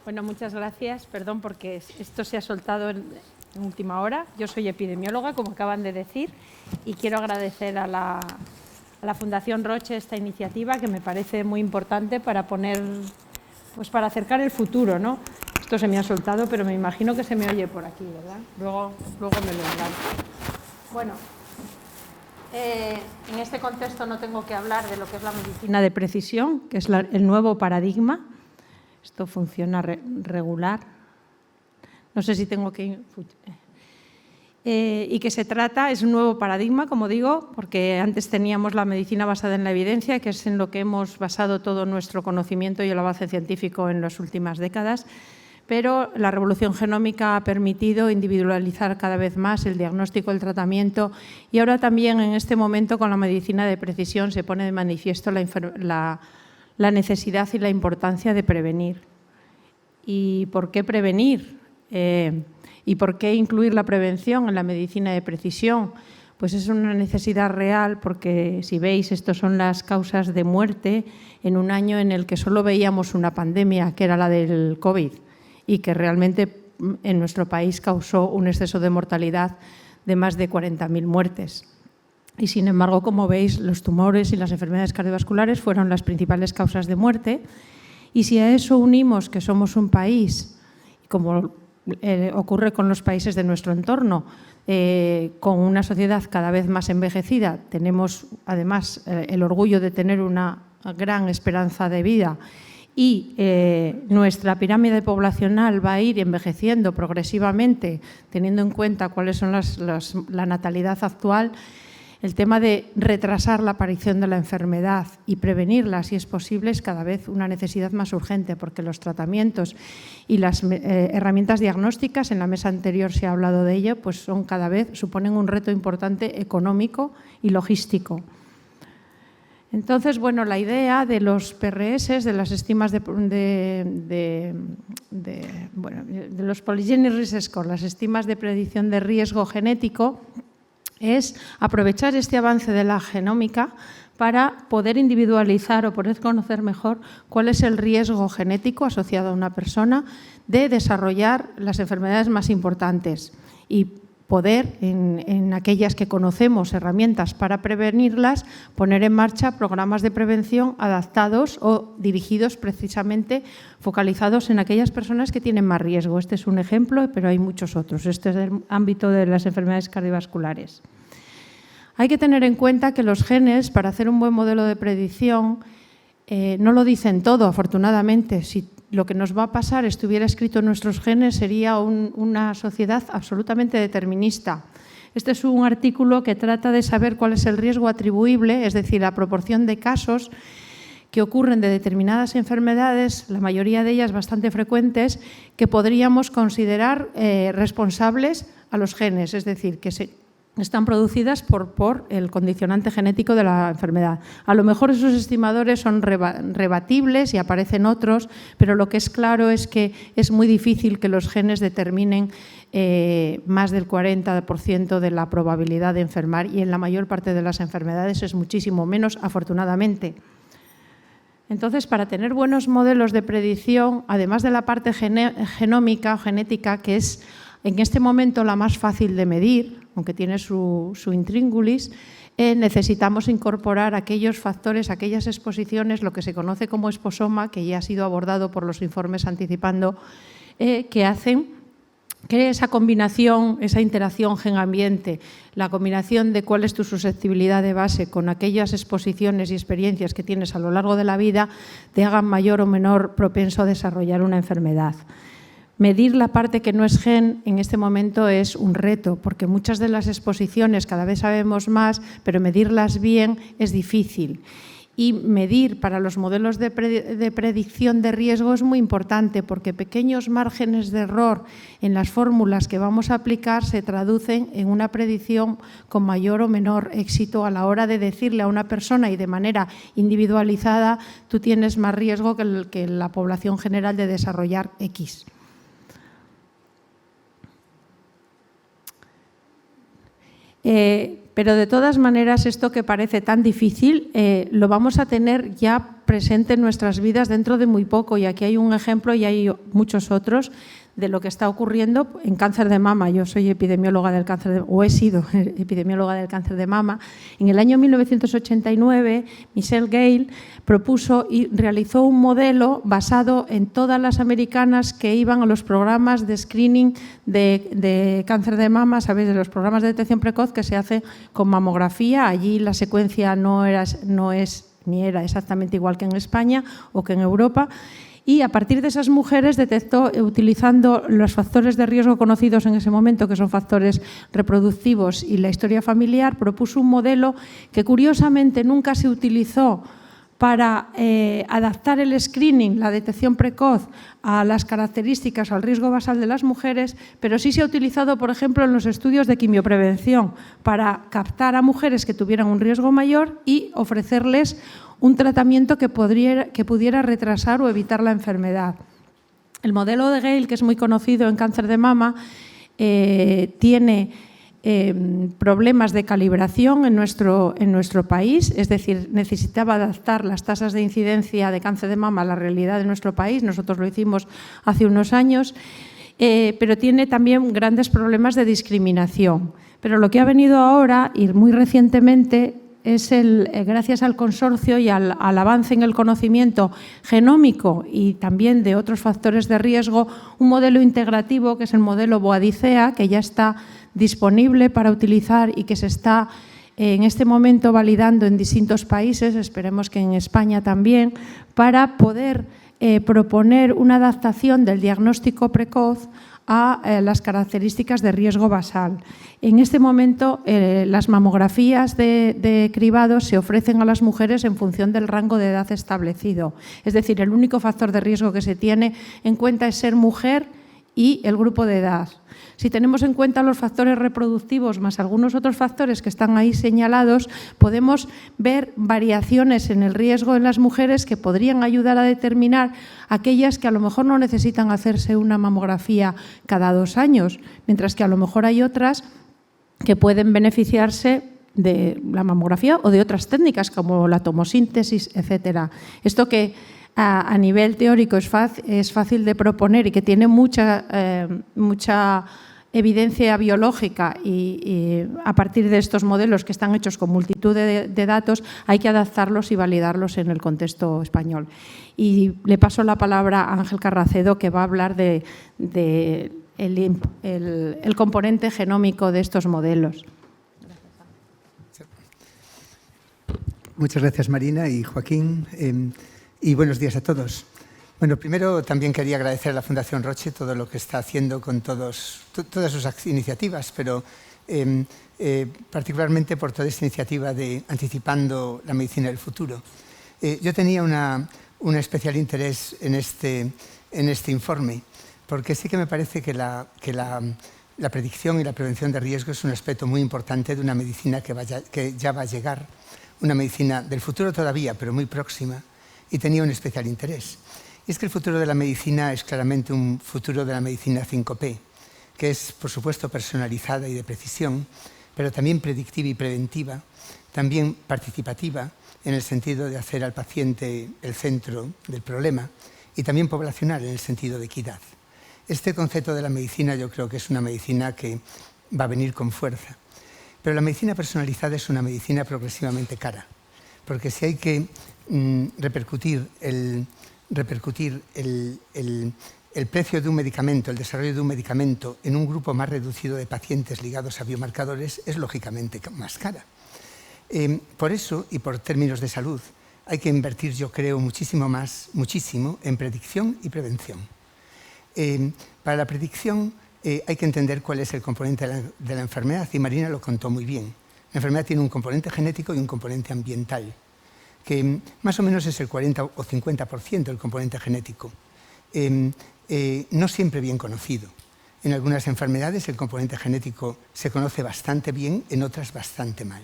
Bueno, muchas gracias. Perdón porque esto se ha soltado en última hora. Yo soy epidemióloga, como acaban de decir, y quiero agradecer a la Fundación Roche esta iniciativa que me parece muy importante para para acercar el futuro, ¿no? Esto se me ha soltado, pero me imagino que se me oye por aquí, ¿verdad? Luego me lo engancho. Bueno, en este contexto no tengo que hablar de lo que es la medicina de precisión, que es el nuevo paradigma. Esto funciona regular. No sé si tengo que... y que se trata, es un nuevo paradigma, como digo, porque antes teníamos la medicina basada en la evidencia, que es en lo que hemos basado todo nuestro conocimiento y el avance científico en las últimas décadas, pero la revolución genómica ha permitido individualizar cada vez más el diagnóstico, el tratamiento, y ahora también en este momento con la medicina de precisión se pone de manifiesto la necesidad y la importancia de prevenir. ¿Y por qué prevenir? ¿Y por qué incluir la prevención en la medicina de precisión? Pues es una necesidad real porque, si veis, estas son las causas de muerte en un año en el que solo veíamos una pandemia, que era la del COVID, y que realmente en nuestro país causó un exceso de mortalidad de más de 40.000 muertes. Y, sin embargo, como veis, los tumores y las enfermedades cardiovasculares fueron las principales causas de muerte. Y si a eso unimos que somos un país, como ocurre con los países de nuestro entorno, con una sociedad cada vez más envejecida, tenemos además el orgullo de tener una gran esperanza de vida y nuestra pirámide poblacional va a ir envejeciendo progresivamente, teniendo en cuenta cuáles son la natalidad actual. El tema de retrasar la aparición de la enfermedad y prevenirla, si es posible, es cada vez una necesidad más urgente, porque los tratamientos y las herramientas diagnósticas, en la mesa anterior se ha hablado de ello, pues suponen un reto importante económico y logístico. Entonces, bueno, la idea de los PRS, de las estimas de los Polygenic Risk Score, las estimas de predicción de riesgo genético, es aprovechar este avance de la genómica para poder individualizar o poder conocer mejor cuál es el riesgo genético asociado a una persona de desarrollar las enfermedades más importantes y poder, en aquellas que conocemos herramientas para prevenirlas, poner en marcha programas de prevención adaptados o dirigidos precisamente, focalizados en aquellas personas que tienen más riesgo. Este es un ejemplo, pero hay muchos otros. Este es el ámbito de las enfermedades cardiovasculares. Hay que tener en cuenta que los genes, para hacer un buen modelo de predicción, no lo dicen todo, afortunadamente. Si lo que nos va a pasar estuviera escrito en nuestros genes, sería una sociedad absolutamente determinista. Este es un artículo que trata de saber cuál es el riesgo atribuible, es decir, la proporción de casos que ocurren de determinadas enfermedades, la mayoría de ellas bastante frecuentes, que podríamos considerar responsables a los genes, es decir, que están producidas por el condicionante genético de la enfermedad. A lo mejor esos estimadores son rebatibles y aparecen otros, pero lo que es claro es que es muy difícil que los genes determinen más del 40% de la probabilidad de enfermar, y en la mayor parte de las enfermedades es muchísimo menos, afortunadamente. Entonces, para tener buenos modelos de predicción, además de la parte genómica o genética, que es en este momento la más fácil de medir, aunque tiene su intríngulis, necesitamos incorporar aquellos factores, aquellas exposiciones, lo que se conoce como exposoma, que ya ha sido abordado por los informes anticipando, que hacen que esa combinación, esa interacción gen-ambiente, la combinación de cuál es tu susceptibilidad de base con aquellas exposiciones y experiencias que tienes a lo largo de la vida, te hagan mayor o menor propenso a desarrollar una enfermedad. Medir la parte que no es gen en este momento es un reto, porque muchas de las exposiciones cada vez sabemos más, pero medirlas bien es difícil. Y medir para los modelos de predicción de riesgo es muy importante, porque pequeños márgenes de error en las fórmulas que vamos a aplicar se traducen en una predicción con mayor o menor éxito a la hora de decirle a una persona, y de manera individualizada, tú tienes más riesgo que la población general de desarrollar X. Pero de todas maneras, esto que parece tan difícil, lo vamos a tener ya presente en nuestras vidas dentro de muy poco. Y aquí hay un ejemplo y hay muchos otros de lo que está ocurriendo en cáncer de mama. Yo soy epidemióloga del cáncer o he sido epidemióloga del cáncer de mama. En el año 1989, Michelle Gale propuso y realizó un modelo basado en todas las americanas que iban a los programas de screening de cáncer de mama, ¿sabéis? De los programas de detección precoz que se hace con mamografía. Allí la secuencia no es ni era exactamente igual que en España o que en Europa. Y a partir de esas mujeres detectó, utilizando los factores de riesgo conocidos en ese momento, que son factores reproductivos y la historia familiar, propuso un modelo que curiosamente nunca se utilizó para adaptar el screening, la detección precoz, a las características o al riesgo basal de las mujeres, pero sí se ha utilizado, por ejemplo, en los estudios de quimioprevención para captar a mujeres que tuvieran un riesgo mayor y ofrecerles un tratamiento que pudiera retrasar o evitar la enfermedad. El modelo de Gale, que es muy conocido en cáncer de mama, tiene problemas de calibración en nuestro país, es decir, necesitaba adaptar las tasas de incidencia de cáncer de mama a la realidad de nuestro país. Nosotros lo hicimos hace unos años, pero tiene también grandes problemas de discriminación. Pero lo que ha venido ahora, y muy recientemente, es gracias al consorcio y al avance en el conocimiento genómico y también de otros factores de riesgo, un modelo integrativo que es el modelo Boadicea, que ya está disponible para utilizar y que se está en este momento validando en distintos países, esperemos que en España también, para poder proponer una adaptación del diagnóstico precoz a las características de riesgo basal. En este momento, las mamografías de cribado se ofrecen a las mujeres en función del rango de edad establecido. Es decir, el único factor de riesgo que se tiene en cuenta es ser mujer y el grupo de edad. Si tenemos en cuenta los factores reproductivos más algunos otros factores que están ahí señalados, podemos ver variaciones en el riesgo en las mujeres que podrían ayudar a determinar aquellas que a lo mejor no necesitan hacerse una mamografía cada 2 años, mientras que a lo mejor hay otras que pueden beneficiarse de la mamografía o de otras técnicas como la tomosíntesis, etcétera. Esto que a nivel teórico es fácil de proponer y que tiene mucha evidencia biológica y a partir de estos modelos que están hechos con multitud de datos hay que adaptarlos y validarlos en el contexto español. Y le paso la palabra a Ángel Carracedo, que va a hablar del componente genómico de estos modelos. Muchas gracias, Marina y Joaquín. Y buenos días a todos. Bueno, primero también quería agradecer a la Fundación Roche todo lo que está haciendo con todas sus iniciativas, pero particularmente por toda esta iniciativa de Anticipando la Medicina del Futuro. Yo tenía un especial interés en este informe, porque sí que me parece que la predicción y la prevención de riesgo es un aspecto muy importante de una medicina que ya va a llegar, una medicina del futuro todavía, pero muy próxima, y tenía un especial interés. Y es que el futuro de la medicina es claramente un futuro de la medicina 5P, que es, por supuesto, personalizada y de precisión, pero también predictiva y preventiva, también participativa, en el sentido de hacer al paciente el centro del problema, y también poblacional, en el sentido de equidad. Este concepto de la medicina yo creo que es una medicina que va a venir con fuerza. Pero la medicina personalizada es una medicina progresivamente cara, porque si hay que repercutir el precio de un medicamento, el desarrollo de un medicamento en un grupo más reducido de pacientes ligados a biomarcadores es lógicamente más cara. Por eso, y por términos de salud, hay que invertir, yo creo, muchísimo en predicción y prevención. Para la predicción hay que entender cuál es el componente de la enfermedad, y Marina lo contó muy bien. La enfermedad tiene un componente genético y un componente ambiental, que más o menos es el 40 o 50% del componente genético. No siempre bien conocido. En algunas enfermedades el componente genético se conoce bastante bien, en otras bastante mal.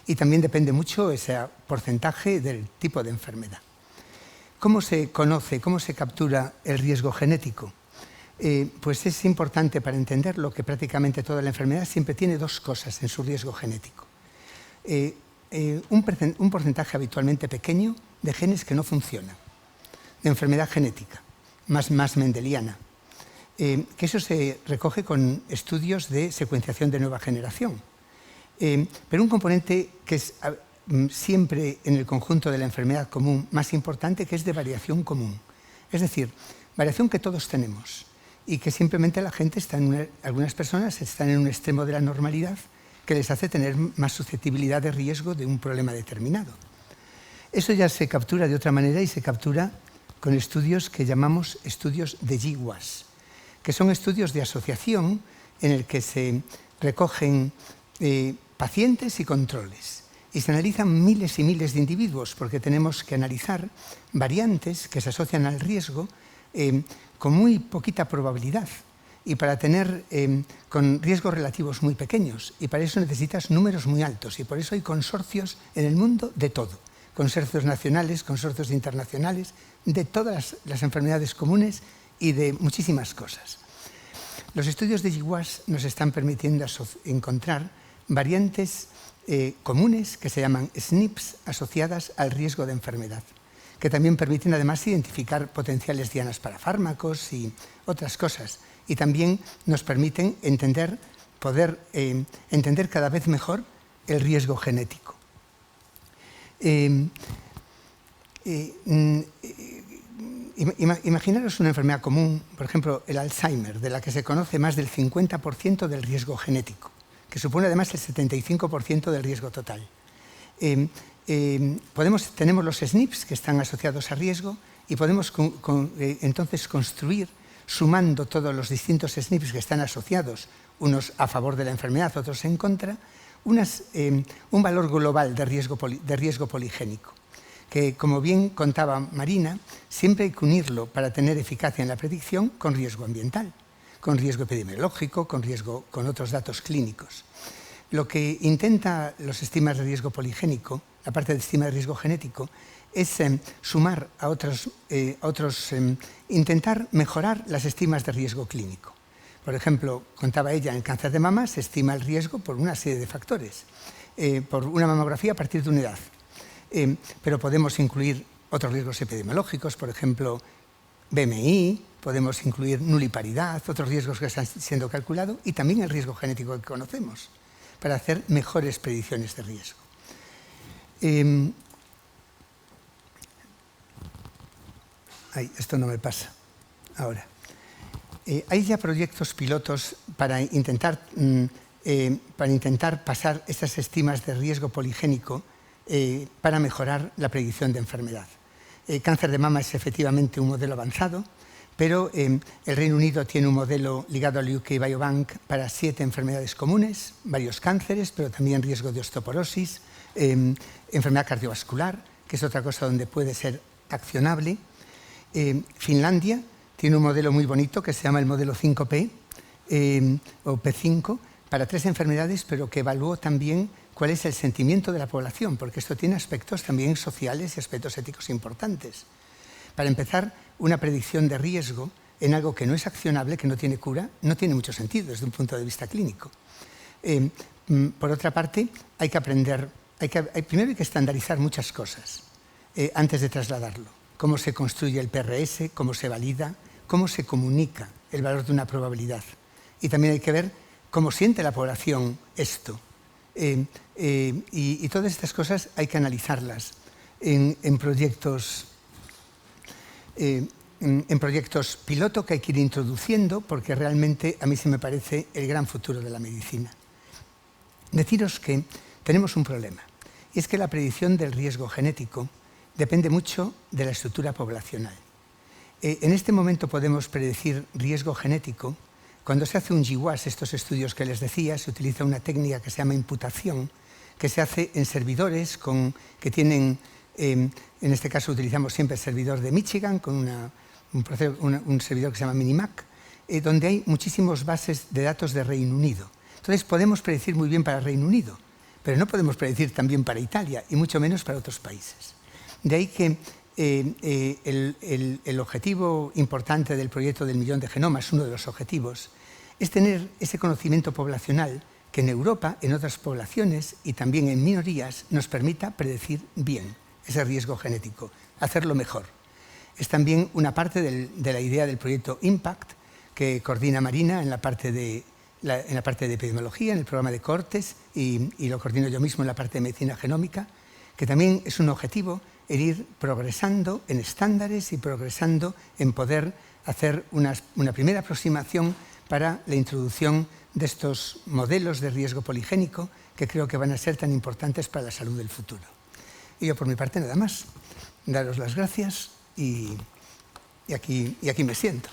Y también depende mucho ese porcentaje del tipo de enfermedad. ¿Cómo se conoce, cómo se captura el riesgo genético? pues es importante para entenderlo que prácticamente toda la enfermedad siempre tiene dos cosas en su riesgo genético. Un porcentaje habitualmente pequeño de genes que no funcionan, de enfermedad genética, más mendeliana, que eso se recoge con estudios de secuenciación de nueva generación. Pero un componente que es siempre en el conjunto de la enfermedad común más importante, que es de variación común. Es decir, variación que todos tenemos y que simplemente la gente está algunas personas están en un extremo de la normalidad que les hace tener más susceptibilidad de riesgo de un problema determinado. Eso ya se captura de otra manera y se captura con estudios que llamamos estudios de GWAS, que son estudios de asociación en el que se recogen pacientes y controles y se analizan miles y miles de individuos porque tenemos que analizar variantes que se asocian al riesgo con muy poquita probabilidad y para tener con riesgos relativos muy pequeños, y para eso necesitas números muy altos, y por eso hay consorcios en el mundo de todo, consorcios nacionales, consorcios internacionales, de todas las enfermedades comunes y de muchísimas cosas. Los estudios de GWAS nos están permitiendo encontrar variantes comunes que se llaman SNPs asociadas al riesgo de enfermedad, que también permiten además identificar potenciales dianas para fármacos y otras cosas, y también nos permiten poder entender cada vez mejor el riesgo genético. Imaginaros una enfermedad común, por ejemplo, el Alzheimer, de la que se conoce más del 50% del riesgo genético, que supone además el 75% del riesgo total. Tenemos los SNPs que están asociados a riesgo y podemos entonces construir, sumando todos los distintos SNPs que están asociados, unos a favor de la enfermedad, otros en contra, un valor global de riesgo poligénico, que, como bien contaba Marina, siempre hay que unirlo para tener eficacia en la predicción con riesgo ambiental, con riesgo epidemiológico, con otros datos clínicos. Lo que intenta los estimas de riesgo poligénico, la parte de estima de riesgo genético, es sumar a otros, intentar mejorar las estimas de riesgo clínico. Por ejemplo, contaba ella, en el cáncer de mama se estima el riesgo por una serie de factores, por una mamografía a partir de una edad. Pero podemos incluir otros riesgos epidemiológicos, por ejemplo, BMI, podemos incluir nuliparidad, otros riesgos que están siendo calculados, y también el riesgo genético que conocemos, para hacer mejores predicciones de riesgo. Esto no me pasa ahora. Hay ya proyectos pilotos para intentar pasar estas estimas de riesgo poligénico para mejorar la predicción de enfermedad. Cáncer de mama es efectivamente un modelo avanzado, pero el Reino Unido tiene un modelo ligado al UK Biobank para 7 enfermedades comunes, varios cánceres, pero también riesgo de osteoporosis, enfermedad cardiovascular, que es otra cosa donde puede ser accionable. Finlandia tiene un modelo muy bonito que se llama el modelo 5P o P5 para 3 enfermedades, pero que evaluó también cuál es el sentimiento de la población, porque esto tiene aspectos también sociales y aspectos éticos importantes. Para empezar, una predicción de riesgo en algo que no es accionable, que no tiene cura, no tiene mucho sentido desde un punto de vista clínico. Por otra parte, hay que aprender, primero hay que estandarizar muchas cosas antes de trasladarlo. Cómo se construye el PRS, cómo se valida, cómo se comunica el valor de una probabilidad. Y también hay que ver cómo siente la población esto. Y todas estas cosas hay que analizarlas en proyectos piloto que hay que ir introduciendo, porque realmente a mí se me parece el gran futuro de la medicina. Deciros que tenemos un problema, y es que la predicción del riesgo genético depende mucho de la estructura poblacional. En este momento podemos predecir riesgo genético. Cuando se hace un GWAS, estos estudios que les decía, se utiliza una técnica que se llama imputación, que se hace en servidores que tienen, en este caso utilizamos siempre el servidor de Michigan, con un servidor que se llama Minimac, donde hay muchísimas bases de datos de Reino Unido. Entonces podemos predecir muy bien para Reino Unido, pero no podemos predecir también para Italia, y mucho menos para otros países. De ahí que el objetivo importante del proyecto del millón de genomas, uno de los objetivos, es tener ese conocimiento poblacional que en Europa, en otras poblaciones y también en minorías nos permita predecir bien ese riesgo genético, hacerlo mejor. Es también una parte de la idea del proyecto IMPACT que coordina Marina en la parte de epidemiología, en el programa de cohortes, y lo coordino yo mismo en la parte de medicina genómica, que también es un objetivo el ir progresando en estándares y progresando en poder hacer una primera aproximación para la introducción de estos modelos de riesgo poligénico que creo que van a ser tan importantes para la salud del futuro. Y yo por mi parte nada más, daros las gracias y aquí me siento.